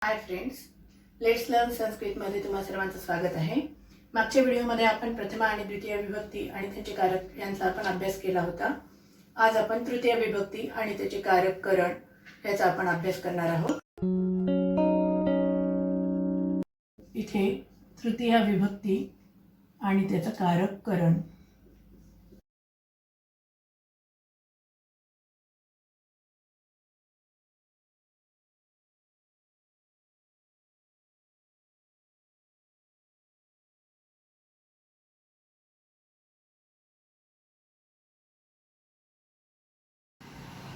Hi friends, let's learn संस्कृतमध्ये तुम्हा सर्वांचं स्वागत आहे. मागच्या व्हिडिओमध्ये आपण प्रथमा आणि द्वितीय विभक्ती आणि त्याचे कारक यांचा आपण अभ्यास केला होता. आज आपण तृतीय विभक्ती आणि त्याचे कारक करण याचा आपण अभ्यास करणार आहोत. इथे तृतीय विभक्ती आणि त्याचं कारक करण.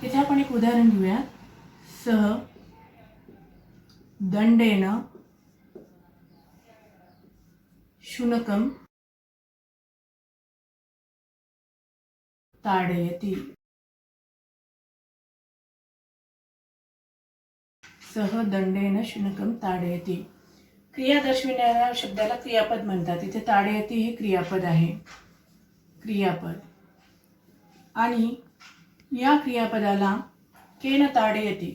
इथे आपण एक उदाहरण घेऊया. सह दंडेन शुनकम ताडयति. सह दंडेन शुनकम ताडयति. क्रिया दर्शविणाऱ्या शब्दाला क्रियापद म्हणतात. इथे ताडयति हे क्रियापद आहे. क्रियापद. आणि या क्रियापदाला केन ताडयति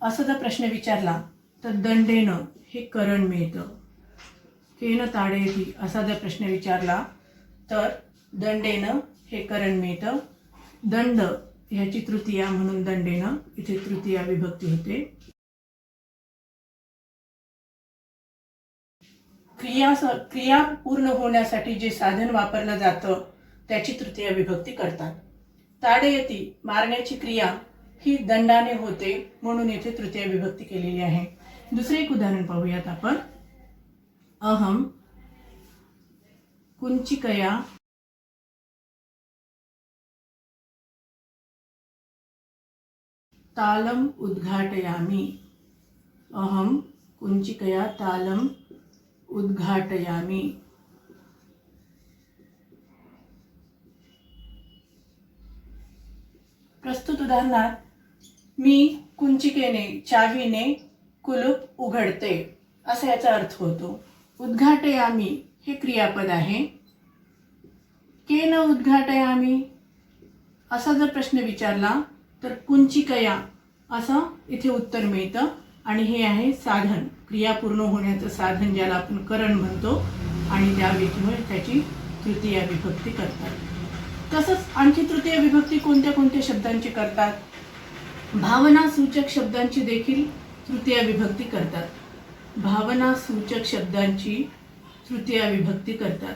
असा जर प्रश्न विचारला तर दंडेन हे करण मिळतं. केन ताडयति असा जर प्रश्न विचारला तर दंडेन हे करण मिळतं. दंड ह्याची तृतीया म्हणून दंडेन इथे तृतीया विभक्ती होते. क्रिया पूर्ण होण्यासाठी जे साधन वापरलं जातं त्याची तृतीय विभक्ती करतात. ताडयति मारण्याची क्रिया ही दंडाने होते म्हणून येथे तृतीय विभक्ती केलेली आहे. दुसरे एक उदाहरण पाहूयात आपण. अहम कुंचिकया तालम उद्घाटयामि. अहम कुंचिकया तालम उद्घाटयामि. प्रस्तुत उदाहरणात मी कुंचिकेने चावीने कुलूप उघडते असा याचा अर्थ होतो. उद्घाटयामि हे क्रियापद आहे. केन उद्घाटयामि असा जर प्रश्न विचारला तर कुंचिकया असं इथे उत्तर मिळतं. आणि हे आहे साधन, क्रिया पूर्ण होण्याचं साधन ज्याला आपण करण म्हणतो. आणि त्या व्यक्तीवर त्याची तृतीय विभक्ती करतात. तसंच आणखी तृतीय विभक्ती कोणत्या कोणत्या शब्दांची करतात. भावनासूचक शब्दांची देखील तृतीय विभक्ती करतात. भावनासूचक शब्दांची तृतीय विभक्ती करतात.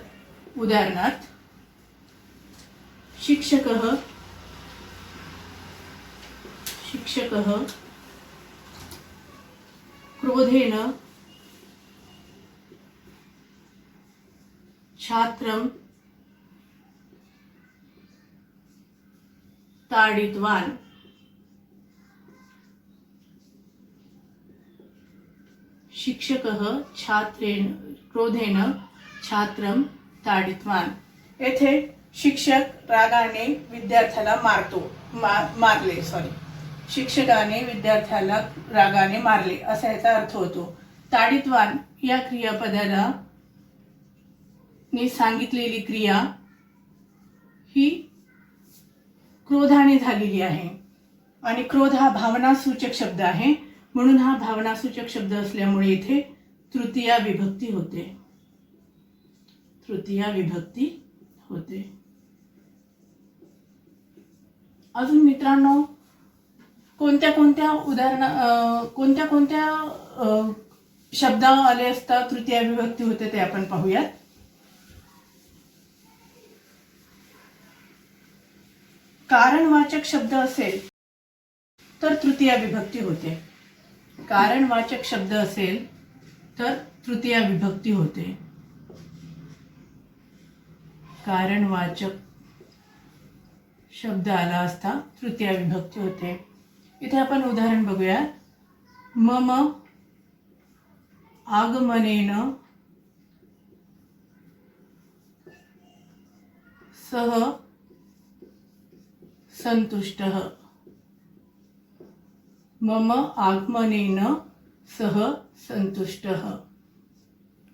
उदाहरणार्थ शिक्षकः क्रोधेन छात्रं ताडितवान्. शिक्षकः क्रोधेन छात्रं ताडितवान्. येथे शिक्षक रागाने विद्यार्थ्याला शिक्षकाने विद्यार्थ्याला रागाने मारले असा याचा अर्थ होतो. ताडितवान या क्रियापदाला सांगितलेली क्रिया ही क्रोधाने झालेली आहे. आणि क्रोध हा भावनासूचक शब्द आहे म्हणून हा भावनासूचक शब्द असल्यामुळे इथे तृतीया विभक्ती होते. तृतीया विभक्ती होते. अजून मित्रांनो कोणत्या कोणत्या शब्द आले असता तृतीय विभक्ती होते ते आपण पाहूयात. कारणवाचक शब्द असेल तर तृतीय विभक्ती होते. कारणवाचक शब्द असेल तर तृतीय विभक्ती होते. कारणवाचक शब्द आला असता तृतीय विभक्ती होते. इथे आपण उदाहरण बघूया. मम आगमनेन सह संतुष्टः. मम आगमनेन सह संतुष्टः.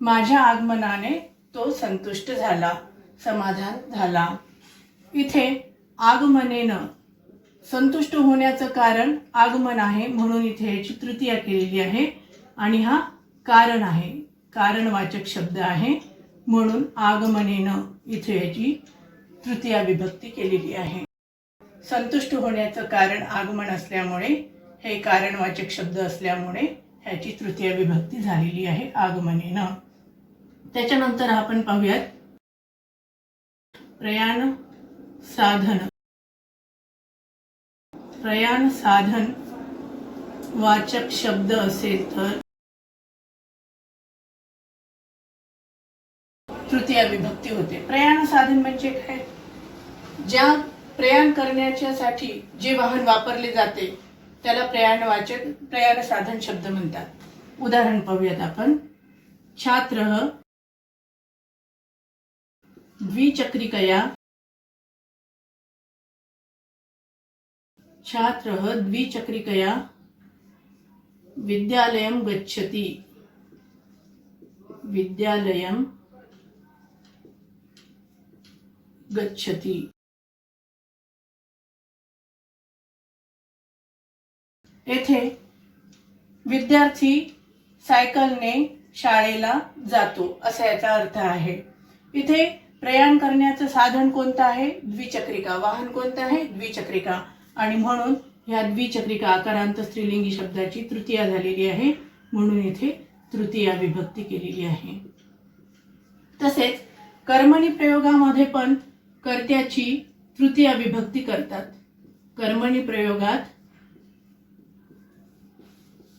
माझ्या आगमनाने तो संतुष्ट झाला, समाधान झाला. इथे आगमनेन संतुष्ट होण्याचं कारण आगमन आहे म्हणून इथे याची तृतीया केलेली आहे. आणि हा कारण आहे, कारणवाचक शब्द आहे, म्हणून आगमनेनं इथे याची तृतीया विभक्ती केलेली आहे. संतुष्ट होण्याचं कारण आगमन असल्यामुळे, हे कारणवाचक शब्द असल्यामुळे ह्याची तृतीय विभक्ती झालेली आहे आगमनेनं. त्याच्यानंतर आपण पाहूयात प्रयाण साधन. प्रयाण साधन वाचक शब्द असेल तर तृतीय विभक्ती होते. प्रयाण साधन म्हणजे काय? ज्या प्रयाण करण्यासाठी जे वाहन वापरले जाते त्याला प्रयाण साधन शब्द म्हणतात. उदाहरण पाहूयात आपण. छात्रः द्विचक्रिकया विद्यालयं गच्छति. विद्यालयं गच्छति. येथे विद्यार्थी सायकलने शाळेला जातो असा याचा अर्थ आहे. इथे प्रयाण करण्याचं साधन कोणतं आहे? द्विचक्रिका. वाहन कोणतं आहे? द्विचक्रिका. आणि म्हणून ह्या द्विचक्रिका आकारांत स्त्रीलिंगी शब्दाची तृतीया झालेली आहे, म्हणून इथे तृतीया विभक्ती केलेली आहे. तसेच कर्मणी प्रयोगामध्ये पण कर्त्याची तृतीया विभक्ती करतात. कर्मणी प्रयोगात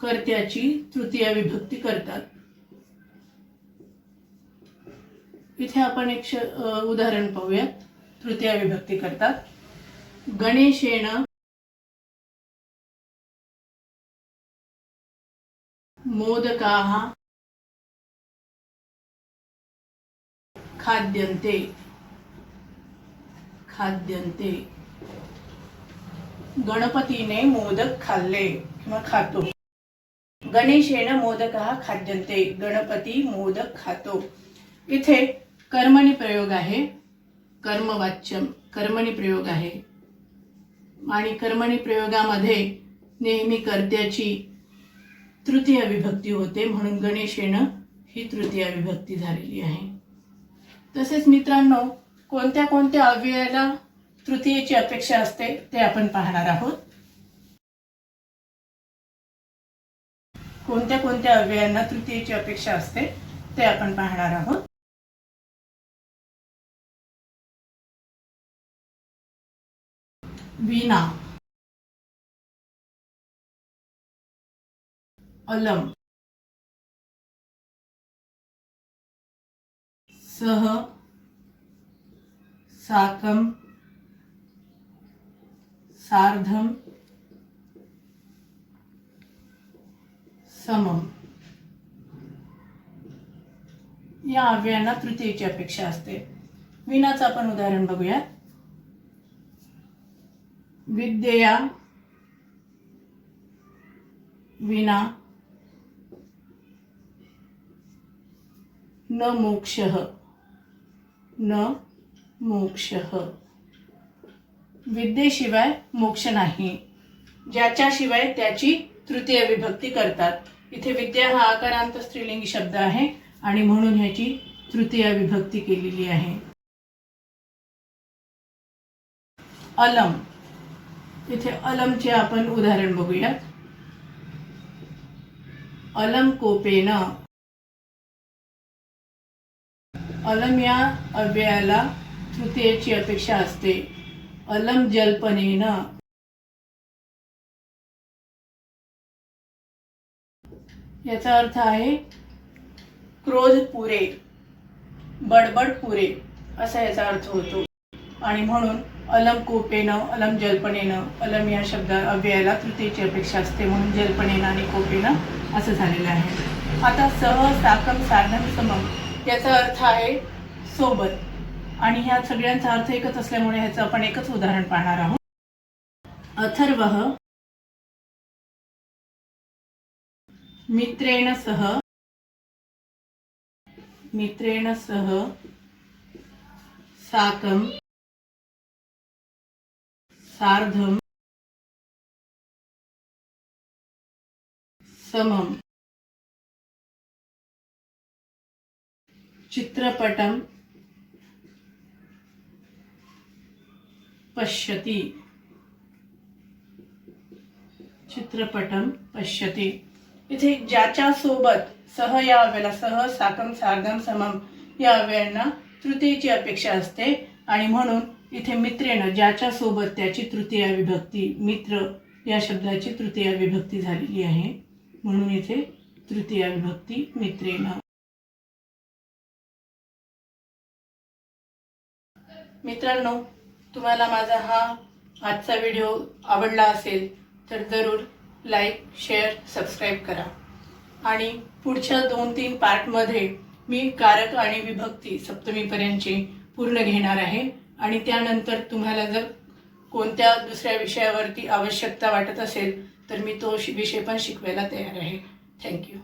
कर्त्याची तृतीया विभक्ती करतात. इथे आपण एक उदाहरण पाहूया. तृतीया विभक्ती करतात. गणेशेन मोदकाः खाद्यन्ते. खाद्यन्ते. गणपतीने मोदक खाल्ले किंवा खातो. गणेशेन मोदकाः खाद्यन्ते. गणपती मोदक खातो. इथे कर्मणी प्रयोग आहे, कर्मवाच्यम कर्मणी प्रयोग आहे आणि कर्मणी प्रयोगामध्ये नेहमी कर्त्याची तृतीय विभक्ती होते, म्हणून गणेशेन ही तृतीय विभक्ती झालेली आहे. तसेच मित्रांनो, कोणत्या कोणत्या अव्ययाला तृतीयेची अपेक्षा असते ते आपण पाहणार आहोत. कोणत्या कोणत्या अव्ययांना तृतीयेची अपेक्षा असते ते आपण पाहणार आहोत. वीणा, अलम, सह, साकम, सार्धम, समम या अव्ययांना तृतीयेची अपेक्षा असते. वीणाचं आपण उदाहरण बघूया. विद्यया विना न मोक्षः. न मोक्षः. विद्येशिवाय मोक्ष नाही. ज्याच्याशिवाय त्याची तृतीय विभक्ती करतात. इथे विद्या हा आकारांत स्त्रीलिंगी शब्द आहे आणि म्हणून ह्याची तृतीय विभक्ती केलेली आहे. अलम. इथे अलमचे आपण उदाहरण बघूयात. अलम कोपेन. अलम या अव्ययाला तृतीयेची अपेक्षा असते. अलम जल्पनेन. याचा अर्थ आहे क्रोध पुरे, बडबड पुरे असा याचा अर्थ होतो आणि म्हणून अलम कोपेनं, अलम जल्पनेनं, अलम या शब्द अव्ययाला तृतीयेची अपेक्षा असते, म्हणून जल्पनेनं आणि कोपेनं असं झालेलं आहे. आता सह, साकम, सार्धम, समम याचा अर्थ आहे सोबत आणि ह्या सगळ्यांचा अर्थ एकच असल्यामुळे ह्याचं आपण एकच उदाहरण पाहणार आहोत. अथर्वः मित्रेण सह. मित्रेण सह साकम, सार्धम, समम चित्रपटं पश्यति, चित्रपटं पश्यति। इथे ज्याच्या सोबत सह या अव्ययाला सह, साकम, सार्धम, समम या अव्ययांना तृतीयेची अपेक्षा असते आणि म्हणून इथे मित्रेण ज्याच्या सोबत त्याची तृतीय विभक्ती, मित्र या शब्दाची तृतीय विभक्ती झालेली आहे, म्हणून इथे तृतीय विभक्ती मित्रेण। मित्रांनो, तुम्हाला माझा हा आजचा व्हिडिओ आवडला असेल तर जरूर लाईक, शेअर, सबस्क्राईब करा आणि पुढच्या 2-3 पार्टमध्ये मी कारक आणि विभक्ती सप्तमीपर्यंतची पूर्ण घेणार आहे आणि त्यानंतर तुम्हाला जर कोणत्या दुसऱ्या विषयावरती आवश्यकता वाटत असेल तर मी तो विषय पण शिकवायला तयार आहे। थँक्यू।